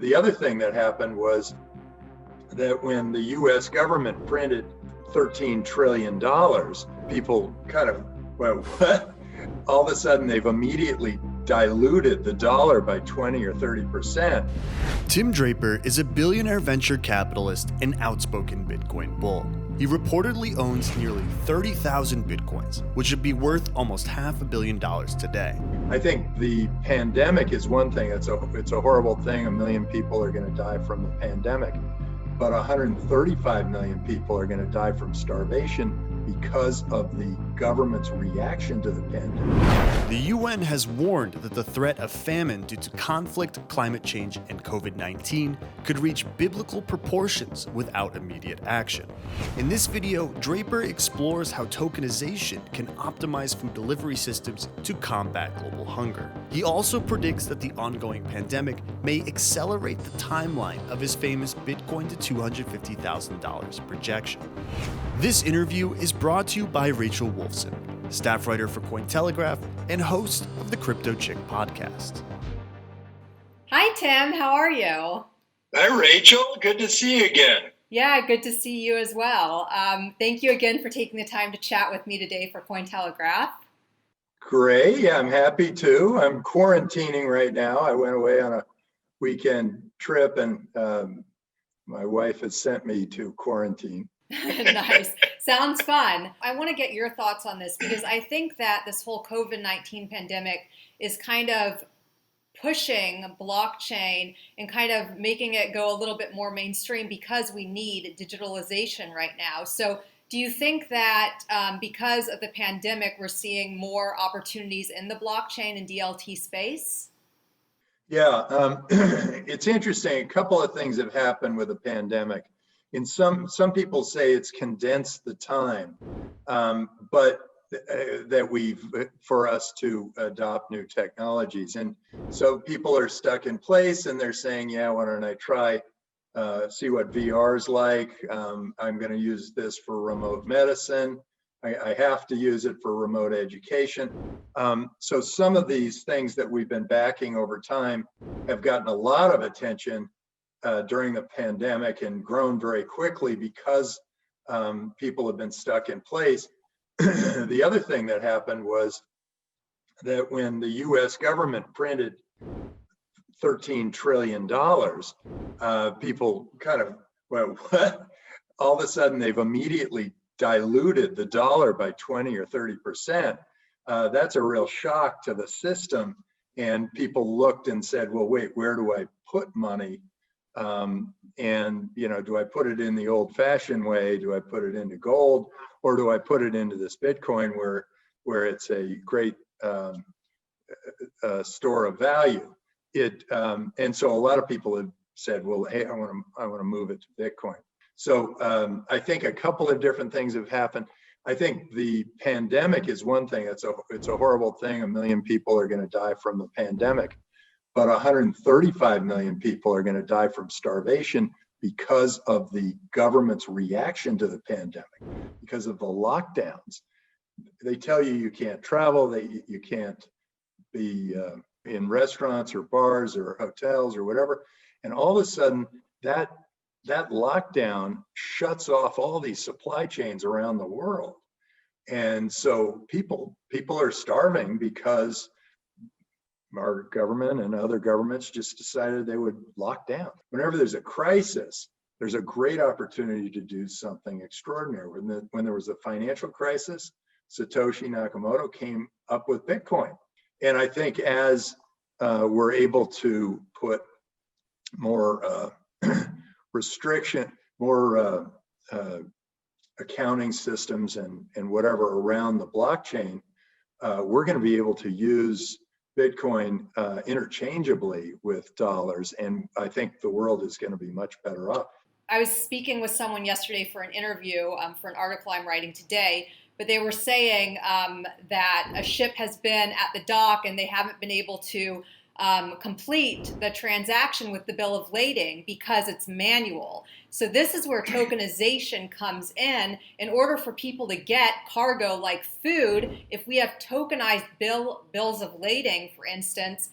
The other thing that happened was that when the US government printed $13 trillion, people kind of went, what? All of a sudden, they've immediately diluted the dollar by 20 or 30%. Tim Draper is a billionaire venture capitalist and outspoken Bitcoin bull. He reportedly owns nearly 30,000 Bitcoins, which would be worth almost $500 million today. I think the pandemic is one thing. It's a horrible thing. 1 million people are going to die from the pandemic, but 135 million people are going to die from starvation because of the government's reaction to the pandemic. The UN has warned that the threat of famine due to conflict, climate change, and COVID-19 could reach biblical proportions without immediate action. In this video, Draper explores how tokenization can optimize food delivery systems to combat global hunger. He also predicts that the ongoing pandemic may accelerate the timeline of his famous Bitcoin to $250,000 projection. This interview is brought to you by Rachel Wolfson, staff writer for Cointelegraph and host of the Crypto Chick podcast. Hi, Tim. How are you? Hi, Rachel. Good to see you again. Yeah, good to see you as well. Thank you again for taking the time to chat with me today for Cointelegraph. Great. Yeah, I'm happy to. I'm quarantining right now. I went away on a weekend trip and my wife has sent me to quarantine. Nice. Sounds fun. I want to get your thoughts on this because I think that this whole COVID-19 pandemic is kind of pushing blockchain and kind of making it go a little bit more mainstream because we need digitalization right now. So do you think that because of the pandemic, we're seeing more opportunities in the blockchain and DLT space? Yeah, it's interesting. A couple of things have happened with the pandemic. In some people say it's condensed the time, but for us to adopt new technologies. And so people are stuck in place and they're saying, yeah, why don't I try, see what VR is like. I'm going to use this for remote medicine. I have to use it for remote education. So some of these things that we've been backing over time have gotten a lot of attention during the pandemic and grown very quickly because people have been stuck in place. The other thing that happened was that when the US government printed $13 trillion, people kind of went, what? All of a sudden, they've immediately diluted the dollar by 20 or 30%. That's a real shock to the system. And people looked and said, well, wait, where do I put money? And, do I put it in the old fashioned way? Do I put it into gold or do I put it into this Bitcoin where it's a great store of value? And so a lot of people have said, well, hey, I want to move it to Bitcoin. So I think a couple of different things have happened. I think the pandemic is one thing. It's a horrible thing. 1 million people are going to die from the pandemic, but 135 million people are going to die from starvation because of the government's reaction to the pandemic, because of the lockdowns. They tell you can't travel, you can't be in restaurants or bars or hotels or whatever. And all of a sudden, that lockdown shuts off all these supply chains around the world. And so people are starving because our government and other governments just decided they would lock down. Whenever there's a crisis, there's a great opportunity to do something extraordinary. When there was a financial crisis, Satoshi Nakamoto came up with Bitcoin. And I think as we're able to put more restriction, more accounting systems and whatever around the blockchain, we're going to be able to use Bitcoin interchangeably with dollars. And I think the world is going to be much better off. I was speaking with someone yesterday for an interview for an article I'm writing today, but they were saying that a ship has been at the dock and they haven't been able to complete the transaction with the bill of lading because it's manual. So this is where tokenization comes in. In order for people to get cargo like food, if we have tokenized bills of lading, for instance,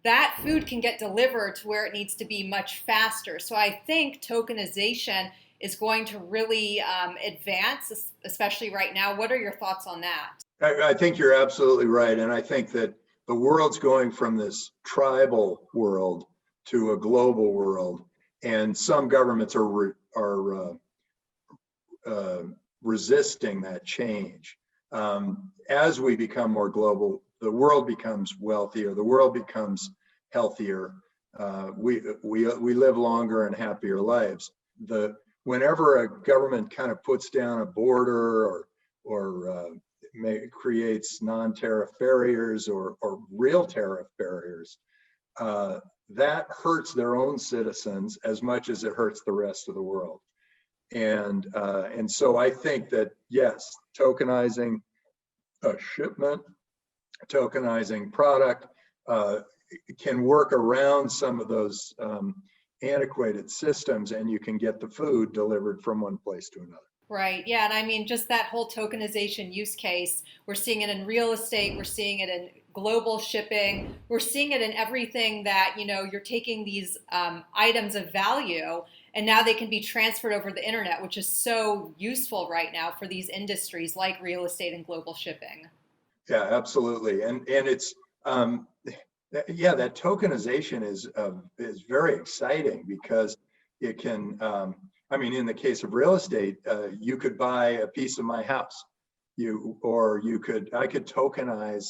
that food can get delivered to where it needs to be much faster. So I think tokenization is going to really advance, especially right now. What are your thoughts on that? I think you're absolutely right. And I think that the world's going from this tribal world to a global world. And some governments are resisting that change. As we become more global, the world becomes wealthier, the world becomes healthier. We live longer and happier lives. Whenever a government kind of puts down a border or creates non-tariff barriers or real tariff barriers, that hurts their own citizens as much as it hurts the rest of the world. And so I think that, yes, tokenizing a shipment, tokenizing product can work around some of those antiquated systems, and you can get the food delivered from one place to another. Right. Yeah. And I mean, just that whole tokenization use case, we're seeing it in real estate, we're seeing it in global shipping, we're seeing it in everything that, you're taking these items of value and now they can be transferred over the internet, which is so useful right now for these industries like real estate and global shipping. Yeah, absolutely. And it's, that tokenization is very exciting because it can, in the case of real estate, you could buy a piece of my house, I could tokenize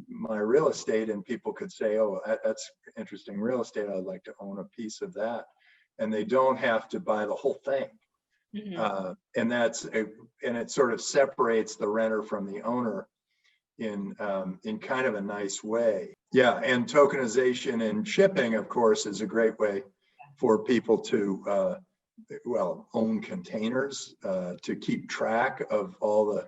my real estate, and people could say, oh, that's interesting real estate, I'd like to own a piece of that. And they don't have to buy the whole thing. Mm-hmm. And it sort of separates the renter from the owner in kind of a nice way. Yeah, and tokenization and shipping, of course, is a great way for people to own containers, to keep track of all the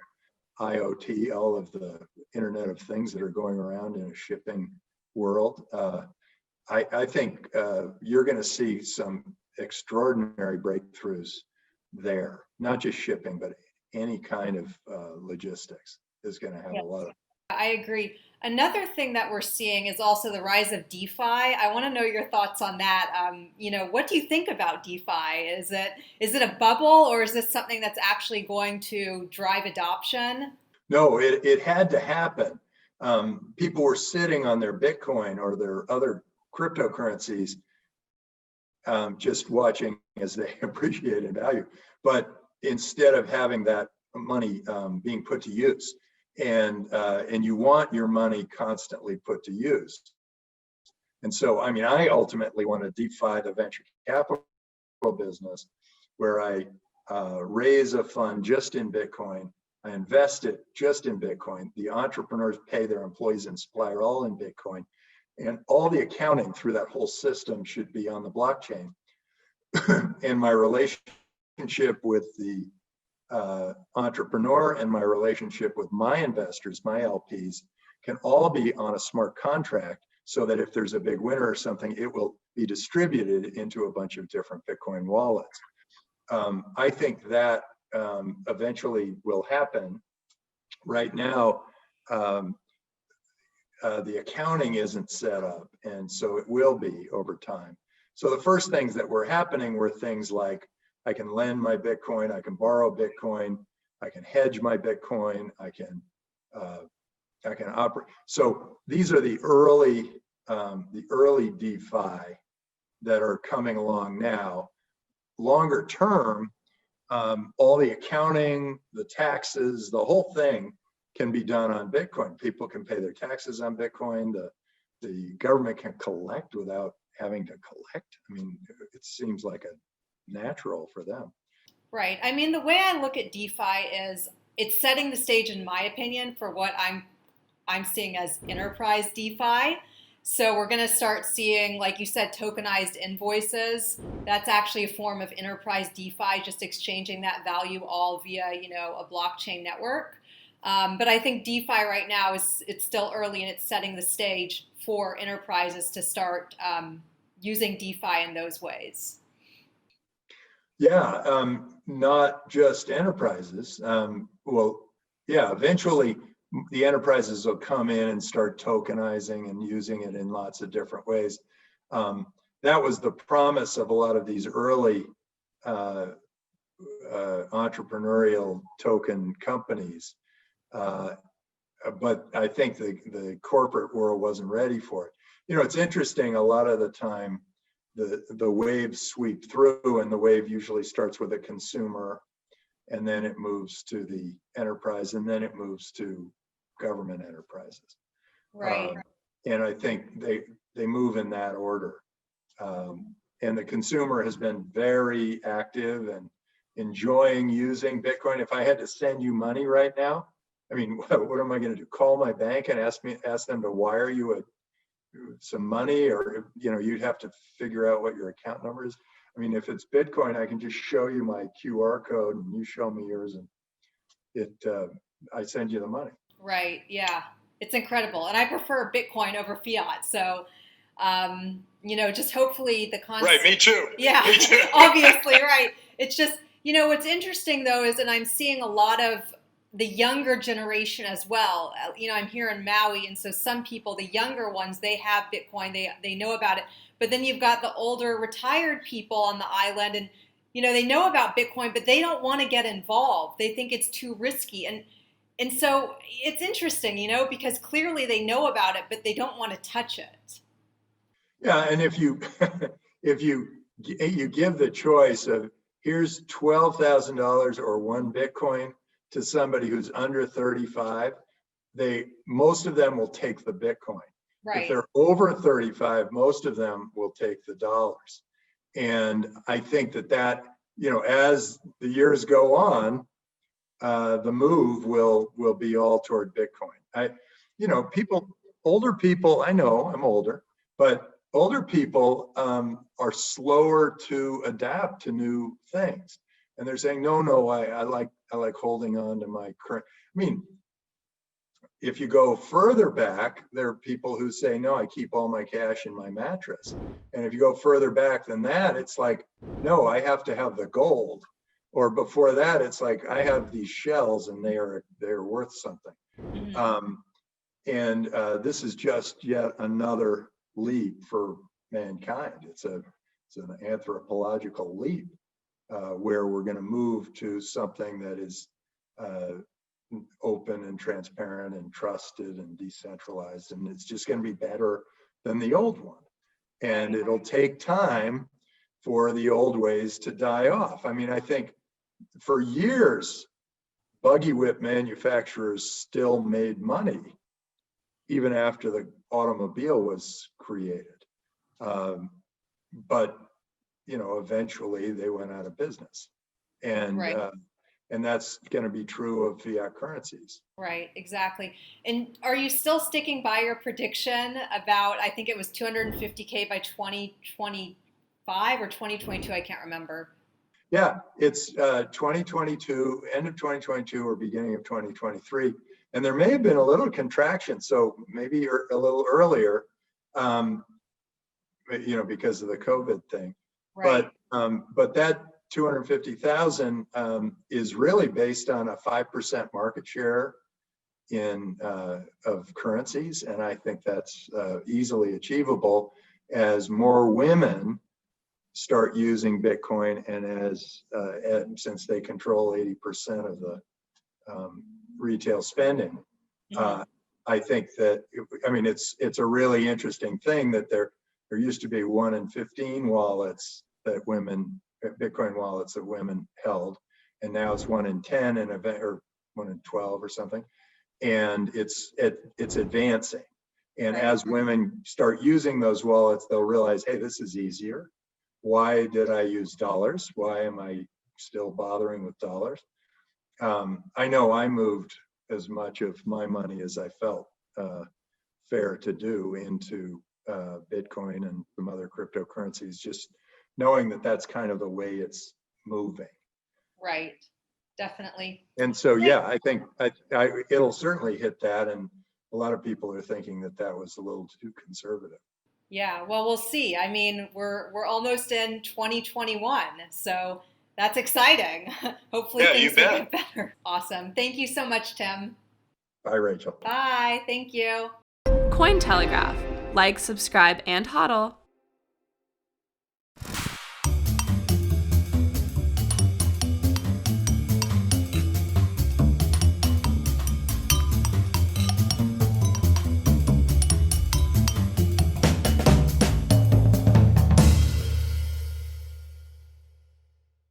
IoT, all of the Internet of Things that are going around in a shipping world. I think you're going to see some extraordinary breakthroughs there. Not just shipping, but any kind of logistics is going to have a lot of. I agree. Another thing that we're seeing is also the rise of DeFi. I want to know your thoughts on that. What do you think about DeFi? Is it a bubble, or is this something that's actually going to drive adoption? No, it had to happen. People were sitting on their Bitcoin or their other cryptocurrencies, just watching as they appreciate in value. But instead of having that money being put to use, and you want your money constantly put to use. And so, I ultimately want to DeFi the venture capital business, where I raise a fund just in Bitcoin, I invest it just in Bitcoin, the entrepreneurs pay their employees and supplier all in Bitcoin, and all the accounting through that whole system should be on the blockchain. And my relationship with the entrepreneur and my relationship with my investors, my LPs, can all be on a smart contract, so that if there's a big winner or something, it will be distributed into a bunch of different Bitcoin wallets. I think that eventually will happen. Right now, the accounting isn't set up, and so it will be over time. So the first things that were happening were things like, I can lend my Bitcoin, I can borrow Bitcoin, I can hedge my Bitcoin, I can operate. So these are the early DeFi that are coming along now. Longer term, all the accounting, the taxes, the whole thing can be done on Bitcoin. People can pay their taxes on Bitcoin. The government can collect without having to collect. It seems like a natural for them. Right. The way I look at DeFi is it's setting the stage, in my opinion, for what I'm seeing as enterprise DeFi. So we're going to start seeing, like you said, tokenized invoices. That's actually a form of enterprise DeFi, just exchanging that value all via, a blockchain network. But I think DeFi right now it's still early, and it's setting the stage for enterprises to start using DeFi in those ways. Yeah, not just enterprises. Eventually the enterprises will come in and start tokenizing and using it in lots of different ways. That was the promise of a lot of these early entrepreneurial token companies. But I think the corporate world wasn't ready for it. It's interesting, a lot of the time, the waves sweep through, and the wave usually starts with a consumer, and then it moves to the enterprise, and then it moves to government enterprises. Right. And I think they move in that order. And the consumer has been very active and enjoying using Bitcoin. If I had to send you money right now, I mean, what am I going to do? Call my bank and ask them to wire you some money, or you'd have to figure out what your account number is. I mean, if it's Bitcoin, I can just show you my QR code and you show me yours, and I send you the money. Right. Yeah. It's incredible. And I prefer Bitcoin over fiat. So, just hopefully the concept. Right. Me too. Yeah. Me too. Obviously. Right. It's just, what's interesting though is, and I'm seeing a lot of the younger generation as well. I'm here in Maui. And so some people, the younger ones, they have Bitcoin, they know about it. But then you've got the older retired people on the island, and, they know about Bitcoin, but they don't want to get involved. They think it's too risky. And so it's interesting, because clearly they know about it, but they don't want to touch it. Yeah, and if you give the choice of, here's $12,000 or one Bitcoin to somebody who's under 35, most of them will take the Bitcoin. Right. If they're over 35, most of them will take the dollars. And I think that as the years go on, the move will be all toward Bitcoin. Older people, I know I'm older, but older people are slower to adapt to new things. And they're saying, no, I like holding on to my current. I mean, if you go further back, there are people who say, no, I keep all my cash in my mattress. And if you go further back than that, it's like, no, I have to have the gold. Or before that, it's like, I have these shells and they're worth something. Mm-hmm. This is just yet another leap for mankind. It's an anthropological leap where we're going to move to something that is open and transparent and trusted and decentralized, and it's just going to be better than the old one. And it'll take time for the old ways to die off. I mean, I think for years, buggy whip manufacturers still made money even after the automobile was created. But eventually they went out of business. And and that's going to be true of fiat currencies. Right, exactly. And are you still sticking by your prediction about, I think it was 250K by 2025 or 2022? I can't remember. Yeah, it's 2022, end of 2022 or beginning of 2023. And there may have been a little contraction, so maybe a little earlier, because of the COVID thing. Right. But that 250,000 is really based on a 5% market share of currencies, and I think that's easily achievable as more women start using Bitcoin, and since they control 80% of the retail spending. I think that it's a really interesting thing that there used to be 1 in 15 wallets that Bitcoin wallets that women held, and now it's 1 in 10 or 1 in 12 or something, and it's advancing. And as women start using those wallets, they'll realize, hey, this is easier. Why did I use dollars? Why am I still bothering with dollars? I know I moved as much of my money as I felt fair to do into Bitcoin and some other cryptocurrencies, just knowing that that's kind of the way it's moving. Right, definitely. And so, yeah, I think it'll certainly hit that. And a lot of people are thinking that was a little too conservative. Yeah, well, we'll see. I mean, we're almost in 2021, so that's exciting. Hopefully things will get better. Awesome. Thank you so much, Tim. Bye, Rachel. Bye. Thank you. Cointelegraph. Like, subscribe, and hodl.